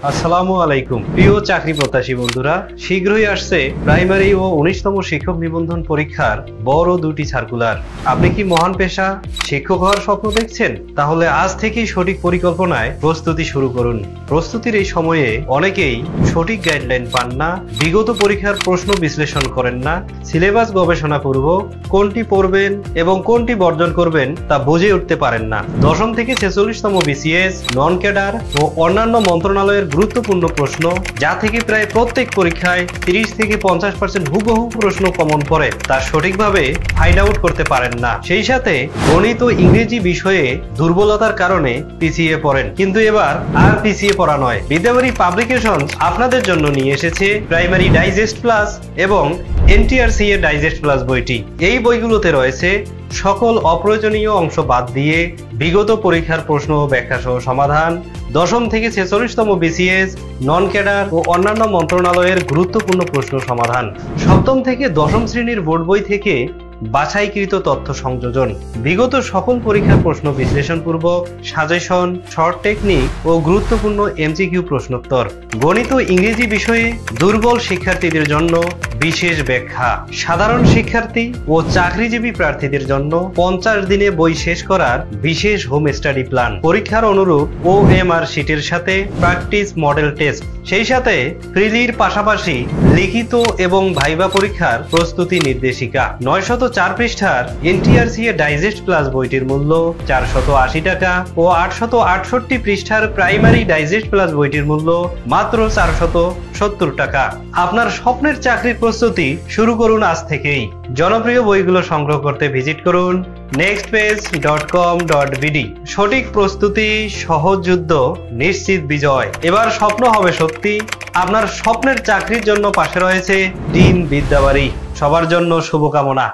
আসসালামু আলাইকুম প্রিয় চাকরি প্রত্যাশী বন্ধুরা, শীঘ্রই আসছে প্রাইমারি ও 19তম শিক্ষক নিবন্ধন পরীক্ষার বড় দুটি সার্কুলার। আপনি কি মহান পেশা শিক্ষক হওয়ার স্বপ্ন দেখছেন? তাহলে আজ থেকেই সঠিক পরিকল্পনায় প্রস্তুতি শুরু করুন। প্রস্তুতির এই সময়ে অনেকেই সঠিক গাইডলাইন পান না, বিগত পরীক্ষার প্রশ্ন বিশ্লেষণ করেন না, সিলেবাস গবেষণা পূর্বক কোনটি পড়বেন এবং কোনটি বর্জন করবেন তা বুঝে উঠতে পারেন না। 10ম থেকে 46তম বিসিএস, নন ক্যাডার ও অন্যান্য মন্ত্রণালয়ের গুরুত্বপূর্ণ প্রশ্ন, যা থেকে প্রায় প্রত্যেক পরীক্ষায় 30 থেকে 50% হুবহু প্রশ্ন কমন পড়ে, তা সঠিকভাবে ফাইন্ড আউট করতে পারেন না। সেই সাথে গণিত ও ইংরেজি বিষয়ে দুর্বলতার কারণে পিছিয়ে পড়েন। কিন্তু এবার আর পিছিয়ে পড়া নয়, বিদ্যাবাড়ি পাবলিকেশনস আপনাদের জন্য নিয়ে এসেছে প্রাইমারি ডাইজেস্ট প্লাস এবং এনটিআরসি এর ডাইজেস্ট প্লাস বইটি। এই বইগুলোতে রয়েছে সকল অপ্রয়োজনীয় অংশ বাদ দিয়ে বিগত পরীক্ষার প্রশ্ন ও ব্যাখ্যা সহ সমাধান, 10ম থেকে 46তম বিসিএস, নন ক্যাডার ও অন্যান্য মন্ত্রণালয়ের গুরুত্বপূর্ণ প্রশ্ন সমাধান, 7ম থেকে 10ম শ্রেণীর বোর্ড বই থেকে বাছাইকৃত তথ্য সংযোজন, বিগত সকল পরীক্ষার প্রশ্ন বিশ্লেষণপূর্বক সাজেশন, শর্ট টেকনিক ও গুরুত্বপূর্ণ এমসিকিউ প্রশ্নোত্তর, গণিত ও ইংরেজি বিষয়ে দুর্বল শিক্ষার্থীদের জন্য বিশেষ ব্যাখ্যা, সাধারণ শিক্ষার্থী ও চাকরিজীবী প্রার্থীদের জন্য 50 দিনে বই শেষ করার বিশেষ হোম স্টাডি প্ল্যান, পরীক্ষার অনুরূপ OMR শিটের সাথে প্র্যাকটিস মডেল টেস্ট, সেই সাথে প্রিলির পাশাপাশি লিখিত এবং ভাইবা পরীক্ষার প্রস্তুতি নির্দেশিকা। 904 পৃষ্ঠার এনটিআরসি এর ডাইজেস্ট প্লাস বইটির মূল্য 480 টাকা ও 868 পৃষ্ঠার প্রাইমারি ডাইজেস্ট প্লাস বইটির মূল্য মাত্র 470 টাকা। আপনার স্বপ্নের চাকরির প্রস্তুতি শুরু করুন আজ থেকেই। জনপ্রিয় বইগুলো সংগ্রহ করতে ভিজিট করুন nextpage.com.bd। সঠিক প্রস্তুতি, সহজ যুদ্ধ, নিশ্চিত বিজয়। এবার স্বপ্ন হবে সত্যি। আপনার স্বপ্নের চাকরির জন্য পাশে রয়েছে টিম বিদ্যাবাড়ি। সবার জন্য শুভকামনা।